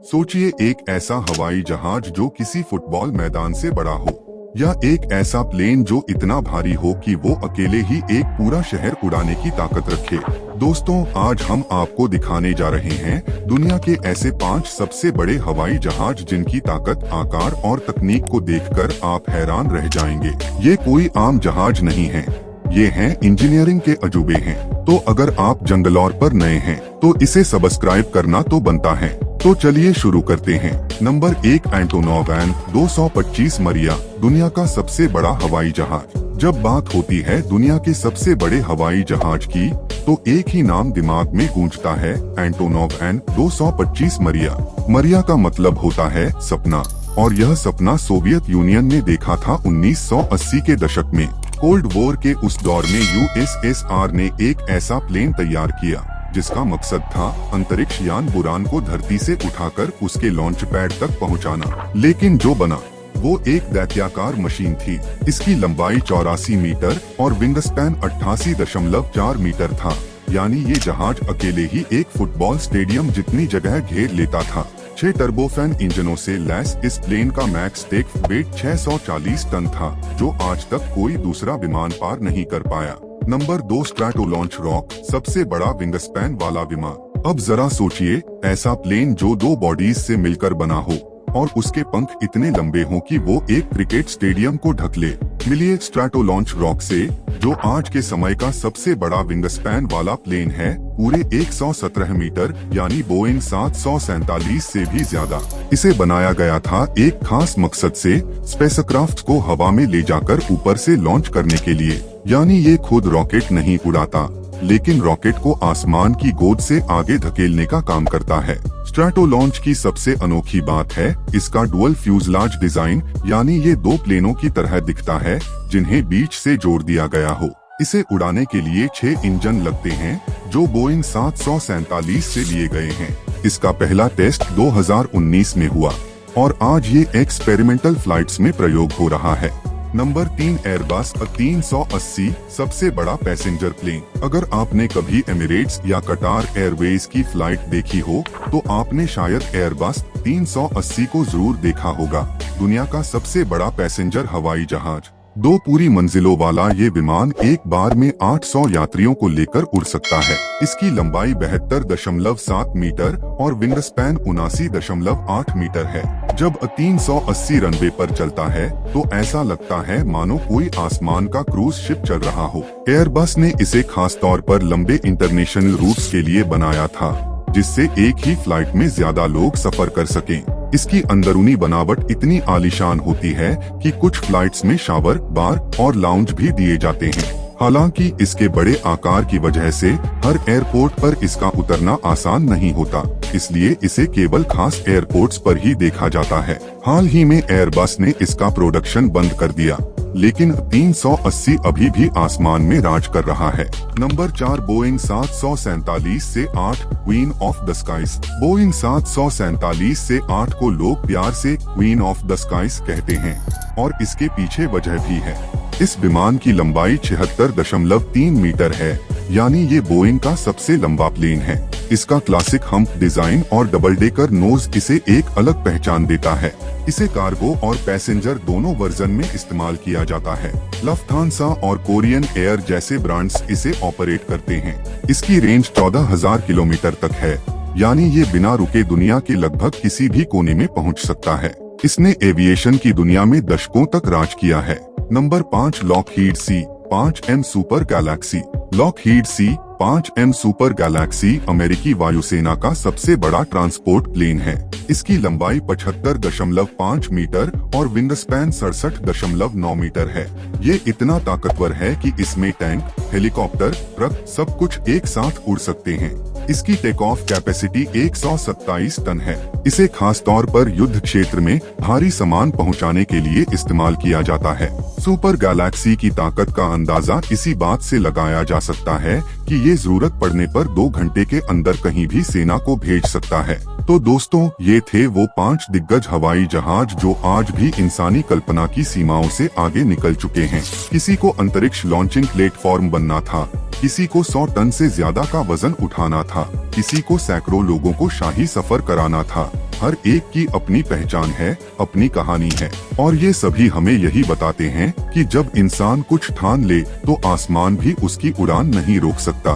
सोचिए एक ऐसा हवाई जहाज जो किसी फुटबॉल मैदान से बड़ा हो, या एक ऐसा प्लेन जो इतना भारी हो कि वो अकेले ही एक पूरा शहर उड़ाने की ताकत रखे। दोस्तों, आज हम आपको दिखाने जा रहे हैं दुनिया के ऐसे 5 सबसे बड़े हवाई जहाज जिनकी ताकत, आकार और तकनीक को देखकर आप हैरान रह जाएंगे। ये कोई आम जहाज नहीं है, ये हैं इंजीनियरिंग के अजूबे हैं। तो अगर आप जंगलौर पर नए हैं तो इसे सब्सक्राइब करना तो बनता है। तो चलिए शुरू करते हैं। नंबर 1, एंटोनोव एन 225 मरिया, दुनिया का सबसे बड़ा हवाई जहाज। जब बात होती है दुनिया के सबसे बड़े हवाई जहाज की, तो एक ही नाम दिमाग में गूंजता है, एंटोनोव एन 225 मरिया। मरिया का मतलब होता है सपना, और यह सपना सोवियत यूनियन ने देखा था 1980 के दशक में। कोल्ड वॉर के उस दौर में यूएसएसआर ने एक ऐसा प्लेन तैयार किया जिसका मकसद था अंतरिक्ष यान बुरान को धरती से उठाकर उसके लॉन्च पैड तक पहुंचाना। लेकिन जो बना वो एक दैत्याकार मशीन थी। इसकी लंबाई 84 मीटर और विंग स्पैन 88.4 मीटर था, यानी ये जहाज अकेले ही एक फुटबॉल स्टेडियम जितनी जगह घेर लेता था। 6 टर्बोफैन इंजनों से लैस इस प्लेन का मैक्स टेक वेट 640 टन था, जो आज तक कोई दूसरा विमान पार नहीं कर पाया। नंबर 2, स्ट्रैटोलॉन्च रॉक, सबसे बड़ा विंग स्पैन वाला विमान। अब जरा सोचिए, ऐसा प्लेन जो 2 बॉडीज से मिलकर बना हो और उसके पंख इतने लंबे हों कि वो एक क्रिकेट स्टेडियम को ढक ले। मिलिए स्ट्रैटोलॉन्च रॉक से, जो आज के समय का सबसे बड़ा विंग स्पैन वाला प्लेन है, पूरे 117 मीटर, यानी बोइंग 747 से भी ज्यादा। इसे बनाया गया था एक खास मकसद से, स्पेसक्राफ्ट को हवा में ले जाकर ऊपर से लॉन्च करने के लिए। यानी ये खुद रॉकेट नहीं उड़ाता, लेकिन रॉकेट को आसमान की गोद से आगे धकेलने का काम करता है। स्ट्रैटोलॉन्च की सबसे अनोखी बात है इसका डुअल फ्यूजलाज डिजाइन, यानी ये 2 प्लेनों की तरह दिखता है जिन्हें बीच से जोड़ दिया गया हो। इसे उड़ाने के लिए 6 इंजन लगते हैं जो बोइंग 747 से लिए गए हैं। इसका पहला टेस्ट 2019 में हुआ और आज ये एक्सपेरिमेंटल फ्लाइट्स में प्रयोग हो रहा है। नंबर 3, एयरबस A380, सबसे बड़ा पैसेंजर प्लेन। अगर आपने कभी एमिरेट्स या कटार एयरवेज की फ्लाइट देखी हो तो आपने शायद एयरबस 380 को जरूर देखा होगा। दुनिया का सबसे बड़ा पैसेंजर हवाई जहाज। 2 पूरी मंजिलों वाला ये विमान एक बार में 800 यात्रियों को लेकर उड़ सकता है। इसकी लंबाई 72.7 मीटर और विंग स्पैन 79.8 मीटर है। जब A380 रनवे पर चलता है तो ऐसा लगता है मानो कोई आसमान का क्रूज शिप चल रहा हो। एयरबस ने इसे खास तौर पर लंबे इंटरनेशनल रूट्स के लिए बनाया था, जिससे एक ही फ्लाइट में ज्यादा लोग सफर कर सकें। इसकी अंदरूनी बनावट इतनी आलीशान होती है कि कुछ फ्लाइट्स में शावर, बार और लाउंज भी दिए जाते हैं। हालांकि इसके बड़े आकार की वजह से हर एयरपोर्ट पर इसका उतरना आसान नहीं होता, इसलिए इसे केवल खास एयरपोर्ट्स पर ही देखा जाता है। हाल ही में एयरबस ने इसका प्रोडक्शन बंद कर दिया, लेकिन 380 अभी भी आसमान में राज कर रहा है। नंबर 4, बोइंग 747 से 8, queen of the skies. Boeing 747 से 8 को लोग प्यार से क्वीन ऑफ द स्काइज कहते हैं, और इसके पीछे वजह भी है। इस विमान की लंबाई 76.3 मीटर है, यानी ये बोइंग का सबसे लंबा प्लेन है। इसका क्लासिक हम्प डिजाइन और डबल डेकर नोज इसे एक अलग पहचान देता है। इसे कार्गो और पैसेंजर दोनों वर्जन में इस्तेमाल किया जाता है। लफ्थांसा और कोरियन एयर जैसे ब्रांड्स इसे ऑपरेट करते हैं। इसकी रेंज 14,000 किलोमीटर तक है, यानी ये बिना रुके दुनिया के लगभग किसी भी कोने में पहुंच सकता है। इसने एविएशन की दुनिया में दशकों तक राज किया है। Number 5, Lockheed C-5M super Galaxy. Lockheed C-5M super Galaxy अमेरिकी वायुसेना का सबसे बड़ा ट्रांसपोर्ट प्लेन है। इसकी लंबाई 75.5 मीटर और विंग स्पैन 67.9 मीटर है। ये इतना ताकतवर है कि इसमें टैंक, हेलीकॉप्टर, ट्रक सब कुछ एक साथ उड़ सकते हैं। इसकी टेक ऑफ कैपेसिटी 127 टन है। इसे खास तौर पर युद्ध क्षेत्र में भारी सामान पहुंचाने के लिए इस्तेमाल किया जाता है। सुपर गैलेक्सी की ताकत का अंदाजा इसी बात से लगाया जा सकता है कि ये जरूरत पड़ने पर 2 घंटे के अंदर कहीं भी सेना को भेज सकता है। तो दोस्तों, ये थे वो 5 दिग्गज हवाई जहाज जो आज भी इंसानी कल्पना की सीमाओं से आगे निकल चुके हैं। किसी को अंतरिक्ष लॉन्चिंग प्लेटफॉर्म बनना था, किसी को 100 टन से ज्यादा का वजन उठाना था, किसी को सैकड़ों लोगों को शाही सफर कराना था। हर एक की अपनी पहचान है, अपनी कहानी है, और ये सभी हमें यही बताते हैं कि जब इंसान कुछ ठान ले तो आसमान भी उसकी उड़ान नहीं रोक सकता।